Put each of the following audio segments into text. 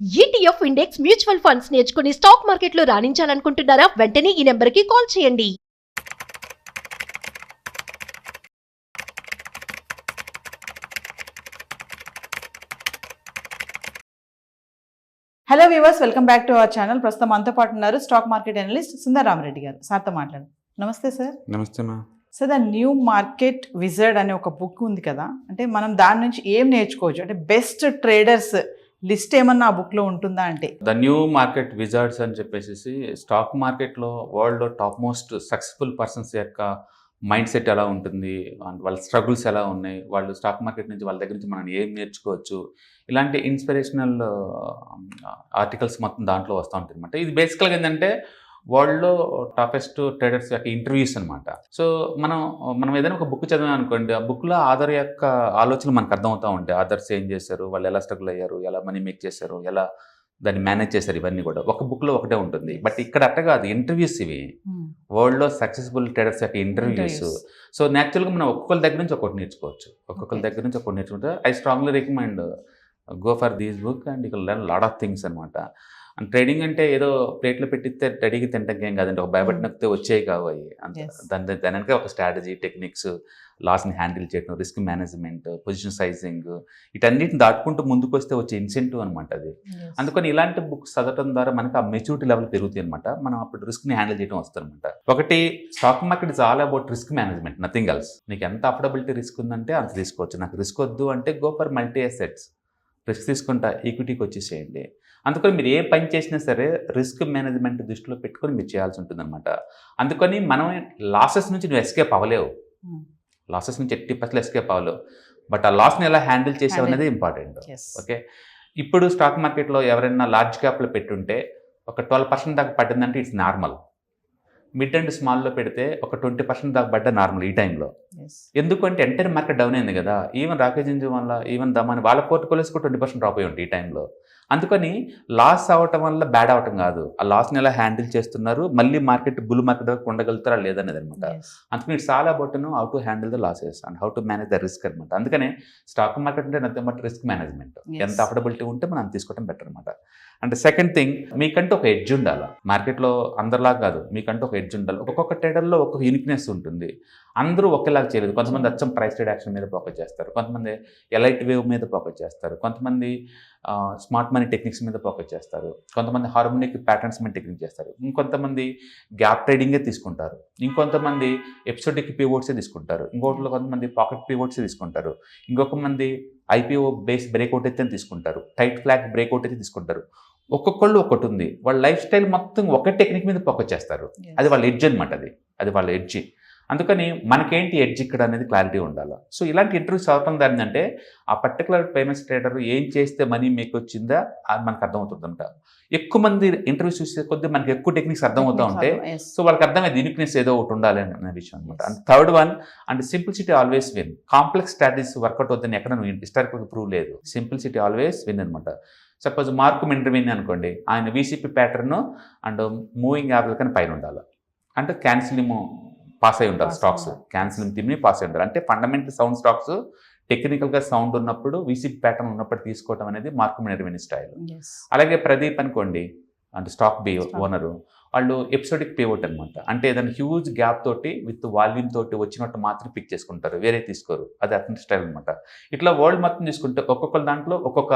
ETF index mutual funds నేర్చుకుని stock మార్కెట్లో రాణించాలనుకుంటున్నారా? వెంటనే ఈ నెంబర్కి కాల్ చేయండి. Hello viewers, welcome back to our channel. ప్రస్తుతం మనతో పాటు ఉన్నారు stock market analyst Sundar Rama Reddy గారు. సార్తో మాట్లాడు. నమస్తే సార్. నమస్తే మా. Sir, the new market wizard అనే ఒక బుక్ ఉంది కదా, అంటే మనం దాని నుంచి ఏం నేర్చుకోవచ్చు? అంటే బెస్ట్ ట్రేడర్స్ లిస్ట్ ఏమన్నా ఆ బుక్లో ఉంటుందా? అంటే ద న్యూ మార్కెట్ విజార్డ్స్ అని చెప్పేసి స్టాక్ మార్కెట్లో వరల్డ్లో టాప్ మోస్ట్ సక్సెస్ఫుల్ పర్సన్స్ యొక్క మైండ్ సెట్ ఎలా ఉంటుంది, వాళ్ళ స్ట్రగుల్స్ ఎలా ఉన్నాయి, వాళ్ళు స్టాక్ మార్కెట్ నుంచి వాళ్ళ దగ్గర నుంచి మనం ఏం నేర్చుకోవచ్చు, ఇలాంటి ఇన్స్పిరేషనల్ ఆర్టికల్స్ మొత్తం దాంట్లో వస్తూ ఉంటుంది అనమాట. ఇది బేసికల్గా ఏంటంటే వరల్డ్లో టాపెస్ట్ ట్రేడర్స్ యొక్క ఇంటర్వ్యూస్ అనమాట. సో మనం ఏదైనా ఒక బుక్ చదివాం అనుకోండి, ఆ బుక్లో ఆధార్ యొక్క ఆలోచనలు మనకు అర్థమవుతూ ఉంటాయి. ఆధార్స్ ఏం చేశారు, వాళ్ళు ఎలా స్ట్రగుల్ అయ్యారు, ఎలా మనీ మేక్ చేశారు, ఎలా దాన్ని మేనేజ్ చేశారు, ఇవన్నీ కూడా ఒక బుక్లో ఒకటే ఉంటుంది. బట్ ఇక్కడ అట్ట కాదు, ఇంటర్వ్యూస్ ఇవి వరల్డ్లో సక్సెస్ఫుల్ ట్రేడర్స్ యొక్క ఇంటర్వ్యూస్. సో న్యాచురల్గా మనం ఒక్కొక్కరి దగ్గర నుంచి ఒక్కొక్కటి నేర్చుకోవచ్చు. ఒక్కొక్కరి దగ్గర నుంచి ఒక్కొక్కటి నేర్చుకుంటే I strongly recommend go for these book and you can learn lot of things అనమాట. అండ్ ట్రేడింగ్ అంటే ఏదో ప్లేట్లో పెట్టితే రెడీకి తింటాం ఏం కాదండి, ఒక భయపడి నొక్కితే వచ్చేవి కావు అవి. దాని వెనక ఒక స్ట్రాటజీ, టెక్నిక్స్, లాస్ని హ్యాండిల్ చేయడం, రిస్క్ మేనేజ్మెంట్, పొజిషన్ సైజింగ్, వీటన్నిటిని దాటుకుంటూ ముందుకు వస్తే వచ్చే ఇన్సెంటివ్ అనమాట అది. అందుకని ఇలాంటి బుక్స్ చదవడం ద్వారా మనకి ఆ మెచ్యూరిటీ లెవెల్ పెరుగుతాయి అనమాట. మనం అప్పుడు రిస్క్ని హ్యాండిల్ చేయడం వస్తుంది అనమాట. ఒకటి, stock market is all about risk management, nothing else. నీకు ఎంత అఫోర్డబిలిటీ రిస్క్ ఉందంటే అంత తీసుకోవచ్చు. నాకు రిస్క్ వద్దు అంటే go for multi assets, risk తీసుకుంటా ఈక్విటీకి వచ్చేసేయండి. అందుకని మీరు ఏ పని చేసినా సరే రిస్క్ మేనేజ్మెంట్ దృష్టిలో పెట్టుకొని మీరు చేయాల్సి ఉంటుంది అనమాట. అందుకని మనం లాసెస్ నుంచి నువ్వు ఎస్కేప్ అవ్వలేవు, లాసెస్ నుంచి 80% ఎస్కేప్ అవ్వలేవు. బట్ ఆ లాస్ని ఎలా హ్యాండిల్ చేసావు అనేది ఇంపార్టెంట్. ఓకే, ఇప్పుడు స్టాక్ మార్కెట్లో ఎవరైనా లార్జ్ క్యాప్లో పెట్టుంటే ఒక 12% దాకా పట్టిందంటే ఇట్స్ నార్మల్. మిడ్ అండ్ స్మాల్లో పెడితే ఒక 20% దాకా పడ్డ నార్మల్ ఈ టైంలో. ఎందుకంటే ఎంటైర్ మార్కెట్ డౌన్ అయింది కదా. ఈవెన్ రాకేష్ ఇంజిన్ వల్ల, ఈవెన్ దమాని వాళ్ళ పోర్ట్ఫోలియోస్ కూడా 20% డ్రాప్ అయి ఉంటాయి ఈ టైంలో. అందుకని లాస్ అవ్వటం వల్ల బ్యాడ్ అవ్వటం కాదు, ఆ లాస్ని ఎలా హ్యాండిల్ చేస్తున్నారు, మళ్ళీ మార్కెట్ బుల్ మార్కెట్ దగ్గర ఉండగలుగుతారా లేదనేది అనమాట. అందుకని it's all about how to handle the losses and how to manage the risk అనమాట. అందుకనే స్టాక్ మార్కెట్ అంటే నథింగ్ బట్ రిస్క్ మేనేజ్మెంట్. ఎంత అఫోర్డబిలిటీ ఉంటే మనం తీసుకోవడం బెటర్ అనమాట. అండ్ సెకండ్ థింగ్, మీకంటూ ఒక ఎడ్జ్ ఉండాలి. మార్కెట్లో అందరిలాగా కాదు, మీకంటూ ఒక ఎడ్జ్ ఉండాలి. ఒక్కొక్క ట్రేడర్లో ఒక్కొక్క యూనిక్నెస్ ఉంటుంది. అందరూ ఒకేలాగా చేయలేదు. కొంతమంది అచ్చం ప్రైస్ ట్రేడ్ యాక్షన్ మీద ఫోకస్ చేస్తారు, కొంతమంది ఎలైట్ వేవ్ మీద ఫోకస్ చేస్తారు, కొంతమంది స్మార్ట్ మనీ టెక్నిక్స్ మీద ఫోకస్ చేస్తారు, కొంతమంది హార్మోనిక్ ప్యాటర్న్స్ మీద టెక్నిక్ చేస్తారు, ఇంకొంతమంది గ్యాప్ ట్రేడింగే తీసుకుంటారు, ఇంకొంతమంది ఎపిసోడిక్ పివోట్సే తీసుకుంటారు, ఇంకోటిలో కొంతమంది పాకెట్ పివోట్సే తీసుకుంటారు, ఇంకొక మంది ఐపీఓ బేస్ బ్రేక్అవుట్ అయితే తీసుకుంటారు, టైట్ ఫ్లాగ్ బ్రేక్అవుట్ అయితే తీసుకుంటారు. ఒక్కొక్కళ్ళు ఒక్కటి ఉంది. వాళ్ళ లైఫ్ స్టైల్ మొత్తం ఒక టెక్నిక్ మీద ఫోకస్ చేస్తారు. అది వాళ్ళ ఎడ్జ్ అనమాట. అది వాళ్ళ ఎడ్జ్. అందుకని మనకేంటి ఎడ్జ్ ఇక్కడ అనేది క్లారిటీ ఉండాలి. సో ఇలాంటి ఇంటర్వ్యూస్ అవటం దాని అంటే ఆ పర్టికులర్ పేమెంట్స్ ట్రేడర్ ఏం చేస్తే మనీ మేక్ వచ్చిందా అది మనకు అర్థమవుతుందంట. ఎక్కువ మంది ఇంటర్వ్యూస్ చూసే కొద్దీ మనకి ఎక్కువ టెక్నిక్స్ అర్థమవుతూ ఉంటే సో వాళ్ళకి అర్థమైంది యూనిక్నెస్ ఏదో ఒకటి ఉండాలి అనే విషయం అనమాట. And third one, and simplicity always win. Complex strategies work out అవుతుందని ఎక్కడ నువ్వు హిస్టారికల్ ప్రూవ్ లేదు. సింప్లిసిటీ ఆల్వేస్ విన్ అనమాట. సపోజ్ మార్క్ మిండర్విన్ అనుకోండి, ఆయన VCP pattern and moving average కానీ పైన ఉండాలి. అంటే క్యాన్సిలింగ్ పాస్ అయి ఉంటారు స్టాక్స్, క్యాన్సిలింగ్ థీమ్ని పాస్ అయి ఉంటారు. అంటే ఫండమెంటల్ సౌండ్ స్టాక్స్ టెక్నికల్గా సౌండ్ ఉన్నప్పుడు వీసీపీ ప్యాటర్న్ ఉన్నప్పుడు తీసుకోవడం అనేది మార్క్ మినర్విన్ స్టైల్. అలాగే ప్రదీప్ అనుకోండి, అంటే స్టాక్ బి ఓనరు, వాళ్ళు ఎపిసోడిక్ పివోట్ అనమాట. అంటే ఏదైనా హ్యూజ్ గ్యాప్ తోటి విత్ వాల్యూమ్ తోటి వచ్చినట్టు మాత్రం పిక్ చేసుకుంటారు, వేరే తీసుకోరు. అది అతని స్టైల్ అనమాట. ఇట్లా వరల్డ్ మొత్తం తీసుకుంటే ఒక్కొక్క దాంట్లో ఒక్కొక్క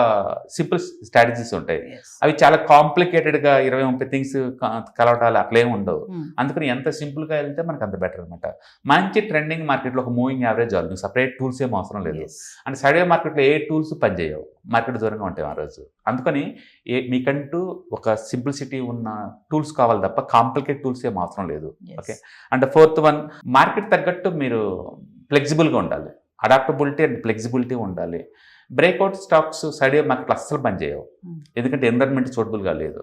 సింపుల్ స్ట్రాటజీస్ ఉంటాయి. అవి చాలా కాంప్లికేటెడ్గా 20-30 థింగ్స్ కలవటాలు అట్లేం ఉండవు. అందుకని ఎంత సింపుల్గా వెళ్తే మనకు అంత బెటర్ అనమాట. మంచి ట్రెండింగ్ మార్కెట్లో ఒక మూవింగ్ యావరేజ్ చాలు, నువ్వు సపరేట్ టూల్స్ ఏం అవసరం లేదు. అండ్ సైడ్ మార్కెట్లో ఏ టూల్స్ పనిచేయవు, మార్కెట్ దూరంగా ఉంటాయి ఆ రోజు. అందుకని మీకంటూ ఒక సింప్లిసిటీ ఉన్న టూల్స్ కావాలి తప్ప కాంప్లికేట్ టూల్స్ ఏం అవసరం లేదు. Okay, and fourth one, market తగ్గట్టు మీరు ఫ్లెక్సిబుల్గా ఉండాలి. అడాప్టబిలిటీ అండ్ ఫ్లెక్సిబిలిటీ ఉండాలి. బ్రేక్అవుట్ స్టాక్స్ సైడ్ మార్కెట్ అస్సలు పనిచేయవు, ఎందుకంటే ఎన్విరాన్మెంట్ సూటబుల్గా లేదు.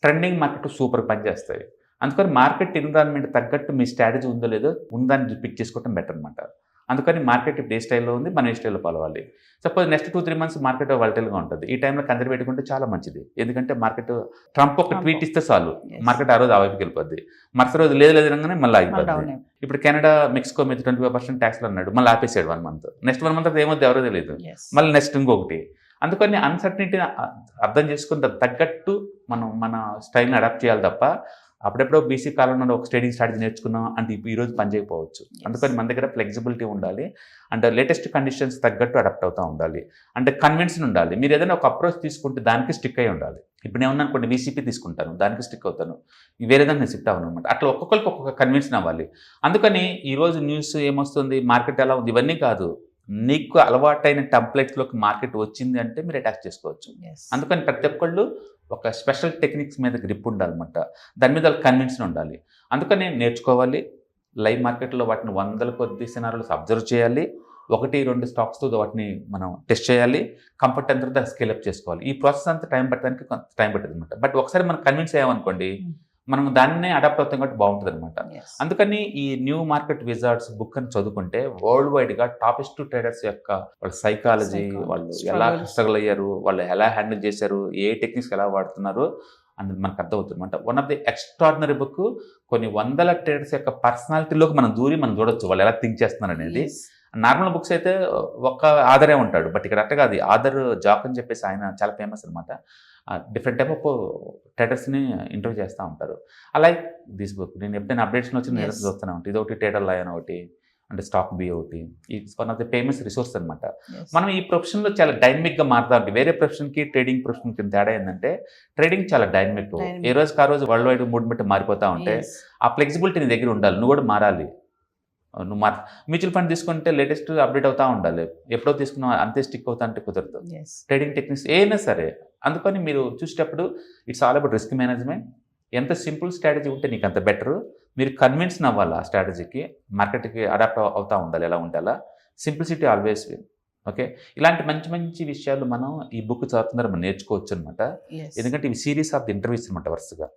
ట్రెండింగ్ మార్కెట్ సూపర్ పనిచేస్తాయి. అందుకని మార్కెట్ ఎన్విరాన్మెంట్ తగ్గట్టు మీ స్ట్రాటజీ ఉందో లేదో ఉందని పిక్ చేసుకోవడం బెటర్ అనమాట. అందుకని మార్కెట్ ఇప్పుడు ఏ స్టైల్లో ఉంది, మనం ఏ స్టైల్లో పోవాలి. సపోజ్ నెక్స్ట్ 2-3 మంత్స్ మార్కెట్ వాలటైల్గా ఉంటుంది, ఈ టైంలో కన్సర్ పెట్టుకుంటే చాలా మంచిది. ఎందుకంటే మార్కెట్ ట్రంప్ ఒక ట్వీట్ ఇస్తే చాలు, మార్కెట్ ఆ రోజు ఆ వైపుకి వెళ్ళిపోద్ది. మరుసటి రోజు లేదు లేదనగానే మళ్ళీ ఆగిపోతుంది. ఇప్పుడు కెనడా మెక్సికో మీద 25% ట్యాక్స్లు అన్నాడు, మళ్ళీ ఆపేసాడు 1 మంత్. నెక్స్ట్ 1 మంత్ అది ఏమవుతుంది ఎవరో తెలియదు, మళ్ళీ నెక్స్ట్ ఇంకొకటి. అందుకని అన్సర్టనిటీని అర్థం చేసుకుని దానికి తగ్గట్టు మనం మన స్టైల్ని అడాప్ట్ చేయాలి తప్ప అప్పుడెప్పుడో బీసీ కాలంలో ఒక ట్రేడింగ్ స్ట్రాటజీ నేర్చుకున్నాం అంటే ఈరోజు పనిచేయకపోవచ్చు. అందుకని మన దగ్గర ఫ్లెక్సిబిలిటీ ఉండాలి అండ్ లేటెస్ట్ కండిషన్స్ తగ్గట్టు అడాప్ట్ అవుతూ ఉండాలి. అంటే కన్విన్షన్ ఉండాలి. మీరు ఏదైనా ఒక అప్రోచ్ తీసుకుంటే దానికి స్టిక్ అయి ఉండాలి. ఇప్పుడు నేను అనుకోండి వీసీపీ తీసుకుంటాను, దానికి స్టిక్ అవుతాను, వేరే దాన్ని స్టిక్ అవ్వను అనమాట. అట్లా ఒక్కొక్కరికి ఒక్కొక్క కన్విన్షన్ అవ్వాలి. అందుకని ఈరోజు న్యూస్ ఏమొస్తుంది, మార్కెట్ ఎలా ఉంది, ఇవన్నీ కాదు. నీకు అలవాటైన టెంప్లెట్స్లోకి మార్కెట్ వచ్చింది అంటే మీరు అటాక్ చేసుకోవచ్చు. అందుకని ప్రతి ఒక్కళ్ళు ఒక స్పెషల్ టెక్నిక్స్ మీద గ్రిప్ ఉండాలన్నమాట. దాని మీద కన్విన్షన్ ఉండాలి. అందుకని నేర్చుకోవాలి. లైవ్ మార్కెట్లో వాటిని వందల కొద్ది సినారియోస్ అబ్జర్వ్ చేయాలి. 1-2 స్టాక్స్తో వాటిని మనం టెస్ట్ చేయాలి. కంఫర్ట్ అంతా దాన్ని స్కేలప్ చేసుకోవాలి. ఈ ప్రాసెస్ అంతా టైం పట్టడానికి కొంత టైం పడుతుంది అనమాట. బట్ ఒకసారి మనం కన్విన్స్ అయ్యామనుకోండి, మనం దాన్నే అడాప్ట్ అవుతాం కాబట్టి బాగుంటుంది అనమాట. అందుకని ఈ న్యూ మార్కెట్ విజార్డ్స్ బుక్ అని చదువుకుంటే వరల్డ్ వైడ్గా టాపెస్ట్ ట్రేడర్స్ యొక్క వాళ్ళ సైకాలజీ, వాళ్ళు ఎలా స్ట్రగుల్ అయ్యారు, వాళ్ళు ఎలా హ్యాండిల్ చేశారు, ఏ టెక్నిక్స్ ఎలా వాడుతున్నారు అనేది మనకు అర్థమవుతుంది అనమాట. One of the extraordinary book. కొన్ని వందల ట్రేడర్స్ యొక్క పర్సనాలిటీలోకి మనం మనం చూడొచ్చు వాళ్ళు ఎలా థింక్ చేస్తున్నారు అనేది. నార్మల్ బుక్స్ అయితే ఒక్క ఆధరే ఉంటాడు, బట్ ఇక్కడ అట్టగా అది ఆధర్ జాక్ అని చెప్పేసి ఆయన చాలా ఫేమస్ అనమాట. డిఫరెంట్ టైప్ ఆఫ్ ట్రేడర్స్ని ఇంటర్వ్యూ చేస్తూ ఉంటారు. అలాగే దిస్ బుక్ నేను ఎప్పుడైనా అప్డేట్స్ వచ్చి నేను చూస్తూనే ఉంటాను. ఇది ఒకటి ట్రేడర్ లయన్ ఒకటి, అంటే స్టాక్ బి ఒకటి. It's one of the famous resource అనమాట. మనం ఈ ప్రొఫెషన్లో చాలా డైనమిక్గా మారుతూ ఉంటాయి. వేరే ప్రొఫెషన్కి ట్రేడింగ్ ప్రొఫెషన్కి తేడా ఏంటంటే ట్రేడింగ్ చాలా డైనమిక్. ఏ రోజుకి ఆ రోజు వరల్డ్ వైడ్ మూడ్ బట్టి మారిపోతూ ఉంటే ఆ ఫ్లెక్సిబిలిటీ నీ దగ్గర ఉండాలి. నువ్వు కూడా మారాలి. నువ్వు మ్యూచువల్ ఫండ్ తీసుకుంటే లేటెస్ట్ అప్డేట్ అవుతూ ఉండాలి. ఎప్పుడో తీసుకున్నావు అంతే స్టిక్ అవుతా అంటే కుదరదు. ట్రేడింగ్ టెక్నిక్స్ ఏమైనా సరే. అందుకని మీరు చూసేటప్పుడు it's all about risk management. ఎంత సింపుల్ స్ట్రాటజీ ఉంటే నీకు అంత బెటర్. మీరు కన్విన్స్ అవ్వాలి ఆ స్ట్రాటజీకి, మార్కెట్కి అడాప్ట్ అవుతూ ఉండాలి. ఎలా ఉండాలా, సింప్లిసిటీ ఆల్వేస్ విన్. ఓకే, ఇలాంటి మంచి మంచి విషయాలు మనం ఈ బుక్ చదువుతున్నారు మనం నేర్చుకోవచ్చు అనమాట. ఎందుకంటే ఇవి సిరీస్ ఆఫ్ ది ఇంటర్వ్యూస్ అనమాట వరుసగా.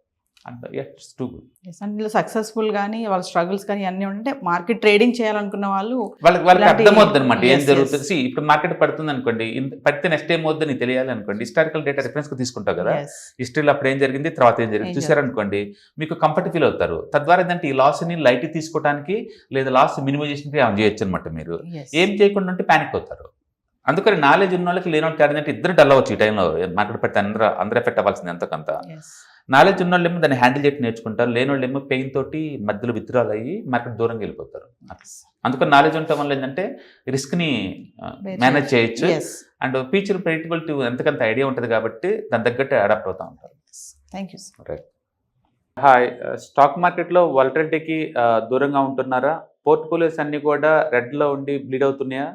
అందులో సక్సెస్ఫుల్ కానీ వాళ్ళ స్ట్రగుల్స్ కానీ అన్నీ ఉంటే మార్కెట్ ట్రేడింగ్ చేయాలనుకున్న వాళ్ళకి అర్థమవుద్ది అనమాట ఏం జరుగుతుంది. ఇప్పుడు మార్కెట్ పడుతుంది అనుకోండి, పడితే నెక్స్ట్ ఏం అవుద్ది నీకు తెలియాలి అనుకోండి, హిస్టారికల్ డేటా రిఫరెన్స్ తీసుకుంటావు కదా, హిస్టరీలో అప్పుడు ఏం జరిగింది, తర్వాత ఏం జరిగింది చూసారనుకోండి, మీకు కంఫర్ట్ ఫీల్ అవుతారు. తద్వారా ఏంటంటే ఈ లాస్ని లైట్ తీసుకోవడానికి లేదా లాస్ మినిమైజేషన్కి ఏం చేయొచ్చు అనమాట. మీరు ఏం చేయకుండా ఉంటే ప్యానిక్ అవుతారు. అందుకని నాలెడ్జ్ ఉన్న వాళ్ళకి లేని వాళ్ళకి ఏంటంటే ఇద్దరు డల్ అవ్వచ్చు ఈ టైంలో. మార్కెట్ పడితే అందరూ ఎఫెక్ట్ అవ్వాల్సింది ఎంతకంత. నాలెడ్జ్ ఉన్న వాళ్ళేమో దాన్ని హ్యాండిల్ చేయడం నేర్చుకుంటారు, లేని వాళ్ళు ఏమో పెయిన్ తోటి మధ్యలో విత్డ్రాల్ అయ్యి మార్కెట్ దూరంగా వెళ్ళిపోతారు. అందుకని నాలెడ్జ్ ఉండటం వల్ల ఏంటంటే రిస్క్ని మేనేజ్ చేయొచ్చు అండ్ ఫ్యూచర్ ప్రెడిక్టబిలిటీ ఎంతకంత ఐడియా ఉంటుంది కాబట్టి దాని తగ్గట్టు అడాప్ట్ అవుతూ ఉంటారు. Thank you. Right. Hi, stock మార్కెట్లో వాలటిలిటీకి దూరంగా ఉంటున్నారా? పోర్ట్ఫోలియోస్ అన్నీ కూడా రెడ్లో ఉండి బ్లీడ్ అవుతున్నాయా?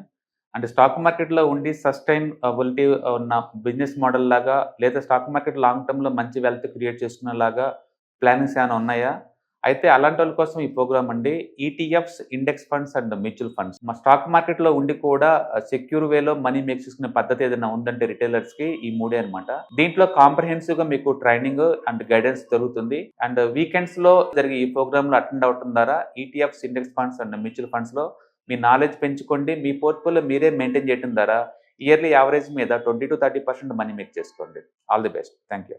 అంటే స్టాక్ మార్కెట్లో ఉండి సస్టైనబిలిటీ ఉన్న బిజినెస్ మోడల్ లాగా లేదా స్టాక్ మార్కెట్ లాంగ్ టర్మ్లో మంచి వెల్త్ క్రియేట్ చేసుకునేలాగా ప్లానింగ్స్ ఏమైనా ఉన్నాయా? అయితే అలాంటి వాళ్ళ కోసం ఈ ప్రోగ్రామ్ అండి. ETFs, index funds and mutual funds. మా స్టాక్ మార్కెట్లో ఉండి కూడా సెక్యూర్ వేలో మనీ మేక్ చేసుకునే పద్ధతి ఏదైనా ఉందంటే రిటైలర్స్కి ఈ మూడే అనమాట. దీంట్లో కాంప్రహెన్సివ్గా మీకు ట్రైనింగ్ అండ్ గైడెన్స్ దొరుకుతుంది. అండ్ వీకెండ్స్లో జరిగే ఈ ప్రోగ్రాంలో అటెండ్ అవటం ద్వారా ETFs, index funds and mutual ఫండ్స్లో మీ నాలెడ్జ్ పెంచుకోండి. మీ పోర్ట్ఫోలియో మీరే మెయింటైన్ చేయడం ద్వారా ఇయర్లీ యావరేజ్ మీద 20-30% మనీ మేక్ చేసుకోండి. All the best. Thank you.